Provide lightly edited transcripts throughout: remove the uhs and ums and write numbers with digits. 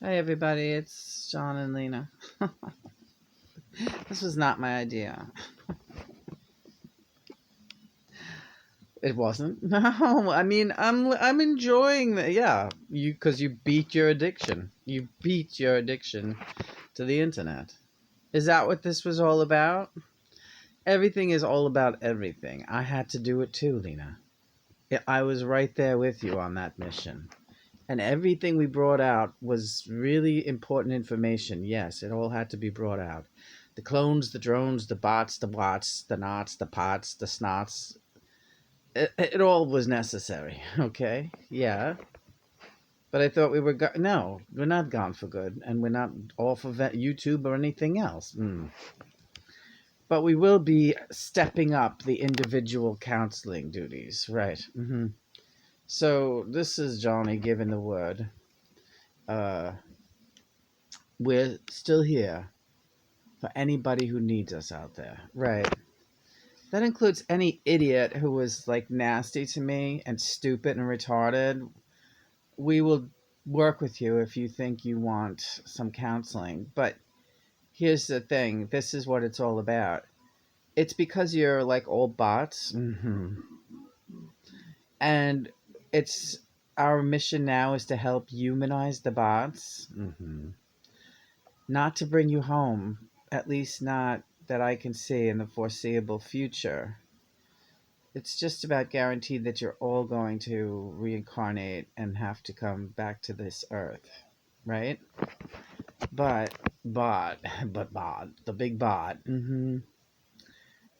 Hey everybody, it's John and Lena. This was not my idea. It wasn't. No, I mean I'm enjoying the you because you beat your addiction. You beat your addiction to the internet. Is that what this was all about? Everything is all about everything. I had to do it too, Lena. I was right there with you on that mission. And everything we brought out was really important information. Yes, it all had to be brought out. The clones, the drones, the bots, the wats, the knots, the pots, the snots. It all was necessary. Okay, yeah. But I thought we were no, we're not gone for good, and we're not off of YouTube or anything else. But we will be stepping up the individual counseling duties, right? So this is Johnny giving the word. Uh, we're still here for anybody who needs us out there. Right. That includes any idiot who was like nasty to me and stupid and retarded. We will work with you if you think you want some counseling. But here's the thing, this is what it's all about. It's because you're like old bots. And it's our mission now is to help humanize the bots. Not to bring you home, at least not that I can see in the foreseeable future. It's just about guaranteed that you're all going to reincarnate and have to come back to this earth, right? But, bot, but bot, the big bot,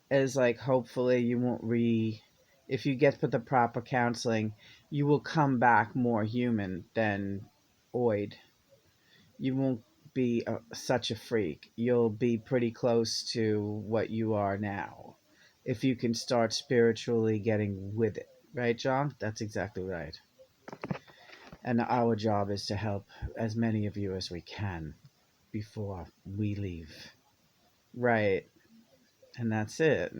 is like hopefully you won't if you get the proper counseling, you will come back more human than Oid. You won't be such a freak. You'll be pretty close to what you are now if you can start spiritually getting with it. Right, John? That's exactly right. And our job is to help as many of you as we can before we leave. Right. And that's it.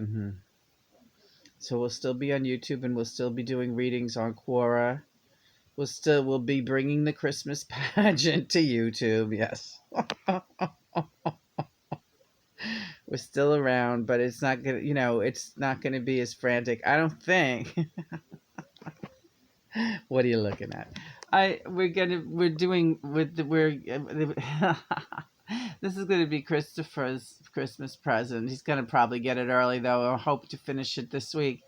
So we'll still be on YouTube and we'll still be doing readings on Quora. We'll be bringing the Christmas pageant to YouTube. Yes. We're still around, but it's not gonna, it's not gonna be as frantic. I don't think. What are you looking at? We're doing with the, we're. This is gonna be Christopher's Christmas present. He's gonna probably get it early though. I hope to finish it this week.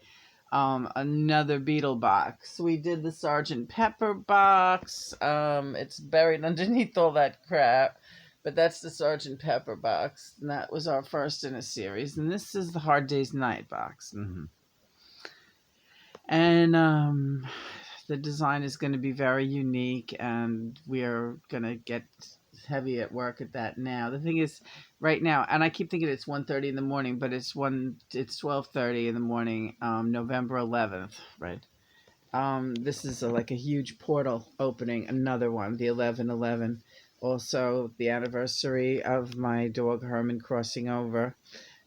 Another Beetle box. We did the Sergeant Pepper box. It's buried underneath all that crap. But that's the Sergeant Pepper box. And that was our first in a series. And this is the Hard Day's Night box. And the design is going to be very unique. And we're going to get heavy at work at that now. The thing is, right now, and I keep thinking it's 1:30 in the morning, but it's 12:30 in the morning, November 11th, right? This is like a huge portal opening, another one, the 11/11. Also, the anniversary of my dog Herman crossing over.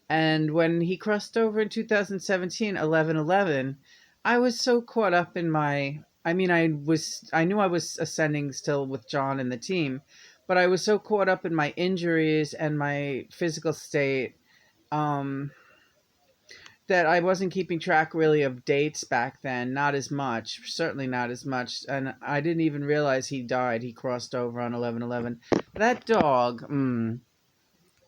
And when he crossed over in 2017, 11/11, I was so caught up in I knew I was ascending still with John and the team, but I was so caught up in my injuries and my physical state, um, that I wasn't keeping track really of dates back then. Not as much, certainly not as much. And I didn't even realize he died. He crossed over on 11/11. That dog,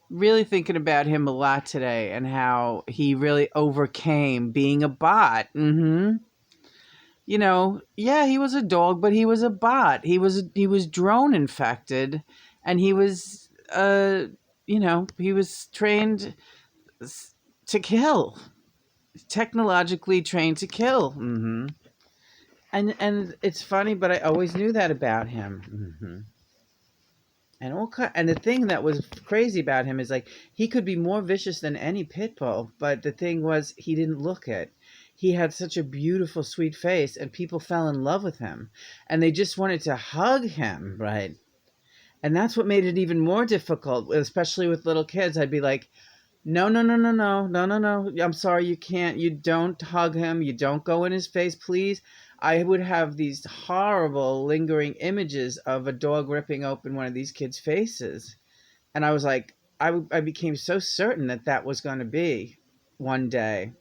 really thinking about him a lot today and how he really overcame being a bot. Yeah, he was a dog, but he was a bot. He was drone infected, and he was trained to kill, technologically trained to kill. And it's funny, but I always knew that about him. And the thing that was crazy about him is like he could be more vicious than any pit bull, but the thing was he didn't look it. He had such a beautiful, sweet face, and people fell in love with him, and they just wanted to hug him, right? And that's what made it even more difficult, especially with little kids. I'd be like, no, no, no, no, no, no, no, no. I'm sorry, you can't. You don't hug him. You don't go in his face, please. I would have these horrible lingering images of a dog ripping open one of these kids' faces. And I was like, I became so certain that that was going to be one day.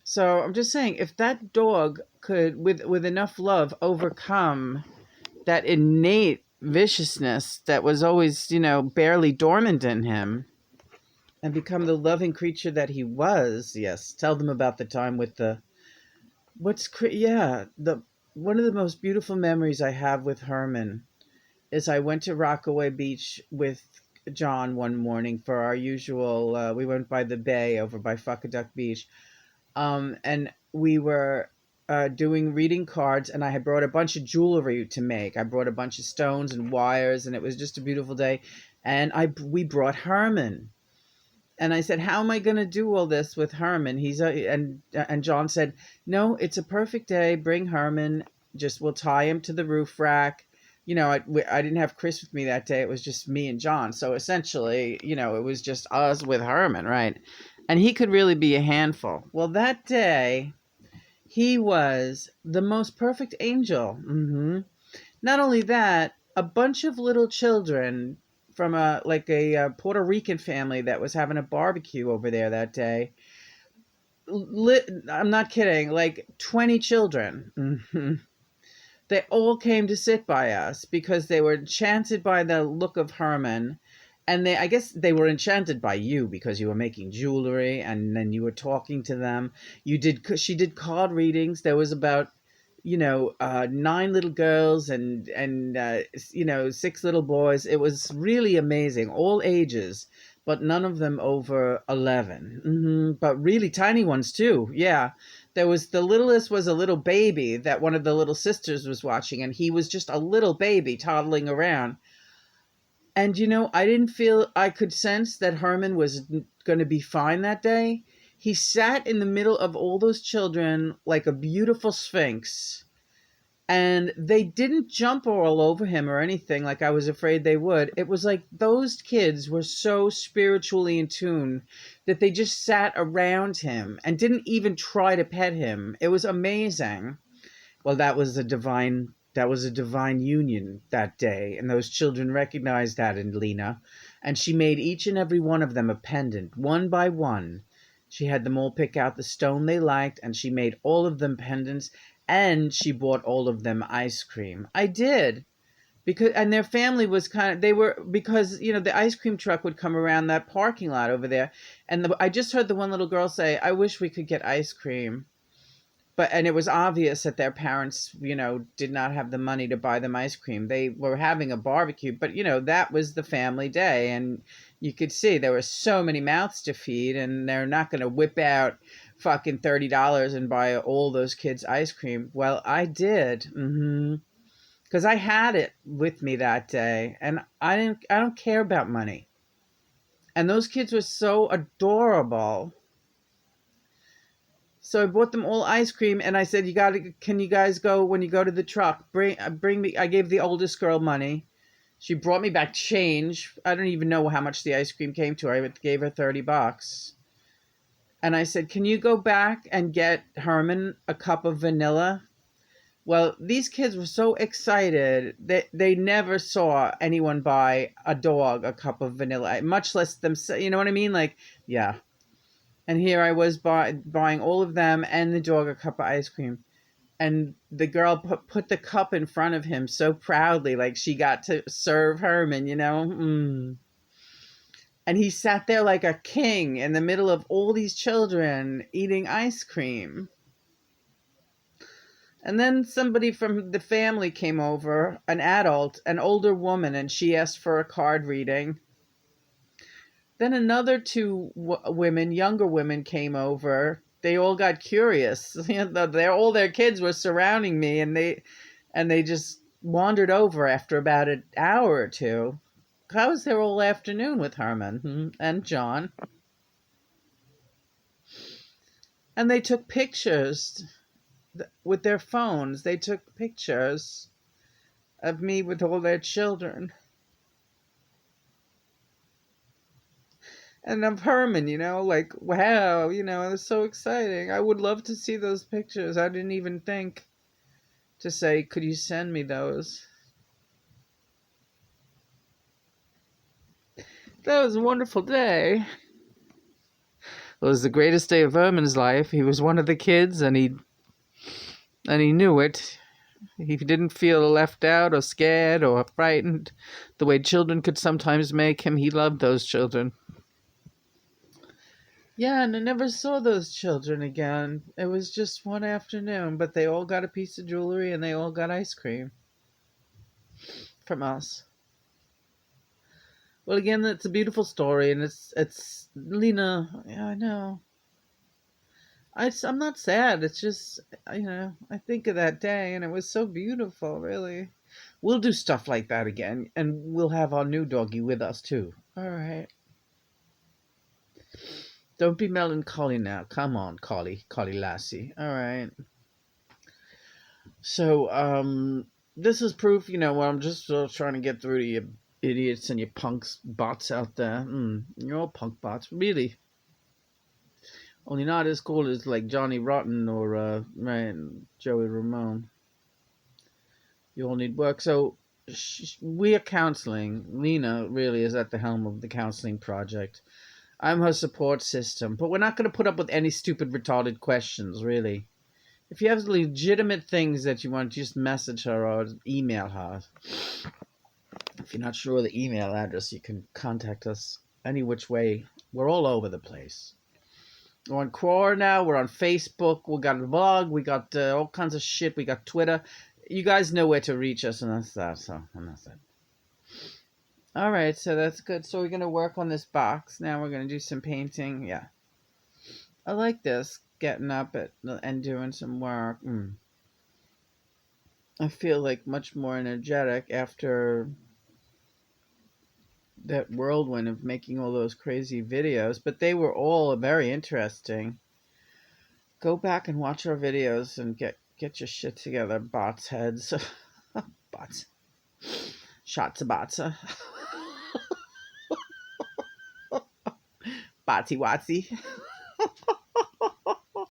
So I'm just saying, if that dog could, with enough love, overcome that innate viciousness that was always, barely dormant in him, and become the loving creature that he was. Yes, tell them about the time with the the one of the most beautiful memories I have with Herman is I went to Rockaway Beach with John one morning for our usual. We went by the bay over by Fuckaduck Beach, and we were doing reading cards, and I had brought a bunch of jewelry to make. I brought a bunch of stones and wires, and it was just a beautiful day. And we brought Herman, and I said, "How am I going to do all this with Herman?" And John said, "No, it's a perfect day. Bring Herman. Just we'll tie him to the roof rack." I didn't have Chris with me that day. It was just me and John. So essentially, it was just us with Herman, right? And he could really be a handful. Well, that day, he was the most perfect angel. Not only that, a bunch of little children from a Puerto Rican family that was having a barbecue over there that day. I'm not kidding, like 20 children. They all came to sit by us because they were enchanted by the look of Herman. And I guess they were enchanted by you because you were making jewelry and then you were talking to them. She did card readings. There was about 9 little girls and 6 little boys. It was really amazing, all ages, but none of them over 11. But really tiny ones too. Yeah, the littlest was a little baby that one of the little sisters was watching, and he was just a little baby toddling around. And I could sense that Herman was going to be fine that day. He sat in the middle of all those children like a beautiful sphinx, and they didn't jump all over him or anything like I was afraid they would. It was like those kids were so spiritually in tune that they just sat around him and didn't even try to pet him. It was amazing. Well, that was a divine union that day, and those children recognized that in Lena, and she made each and every one of them a pendant, one by one. She had them all pick out the stone they liked, and she made all of them pendants, and she bought all of them ice cream. I did. And their family was because the ice cream truck would come around that parking lot over there, and I just heard the one little girl say, "I wish we could get ice cream." And it was obvious that their parents, did not have the money to buy them ice cream. They were having a barbecue, but that was the family day, and you could see there were so many mouths to feed, and they're not going to whip out fucking $30 and buy all those kids ice cream. Well, I did, because I had it with me that day, and I don't care about money. And those kids were so adorable. So I bought them all ice cream, and I said, can you guys go, when you go to the truck, bring me." I gave the oldest girl money. She brought me back change. I don't even know how much the ice cream came to. I gave her $30. And I said, "Can you go back and get Herman a cup of vanilla?" Well, these kids were so excited that they never saw anyone buy a dog a cup of vanilla, much less themselves. You know what I mean? Like, yeah. And here I was buying all of them and the dog a cup of ice cream. And the girl put the cup in front of him so proudly, like she got to serve Herman. And he sat there like a king in the middle of all these children eating ice cream. And then somebody from the family came over, an adult, an older woman, and she asked for a card reading. Then another 2 women, younger women, came over. They all got curious. All their kids were surrounding me, and they just wandered over after about an hour or two. I was there all afternoon with Herman and John, and they took pictures with their phones. They took pictures of me with all their children. And of Herman, like, wow, it was so exciting. I would love to see those pictures. I didn't even think. to say, could you send me those? That was a wonderful day. It was the greatest day of Ermin's life. He was one of the kids, and he knew it. He didn't feel left out or scared or frightened the way children could sometimes make him. He loved those children. Yeah, and I never saw those children again. It was just one afternoon, but they all got a piece of jewelry and they all got ice cream from us. Well, again, it's a beautiful story, and it's Lena. Yeah, I know. I'm not sad. It's just, I think of that day, and it was so beautiful, really. We'll do stuff like that again, and we'll have our new doggy with us, too. All right. Don't be melancholy now. Come on, Collie Lassie. All right. So, this is proof, what I'm just trying to get through to you idiots and you punks, bots out there. You're all punk bots, really. Only not as cool as like Johnny Rotten or Joey Ramone. You all need work. So we are counseling. Lena really is at the helm of the counseling project. I'm her support system, but we're not going to put up with any stupid, retarded questions, really. If you have legitimate things that you want, just message her or email her. If you're not sure of the email address, you can contact us any which way. We're all over the place. We're on Quora now. We're on Facebook. We got a blog. We got all kinds of shit. We got Twitter. You guys know where to reach us, and that's that. And that's it. All right, so that's good. So we're gonna work on this box now. We're gonna do some painting. Yeah, I like this. Getting up and doing some work. I feel like much more energetic after that whirlwind of making all those crazy videos, but they were all very interesting. Go back and watch our videos and get your shit together, bots heads. Bots. Shots of bots. Botsy Watsy.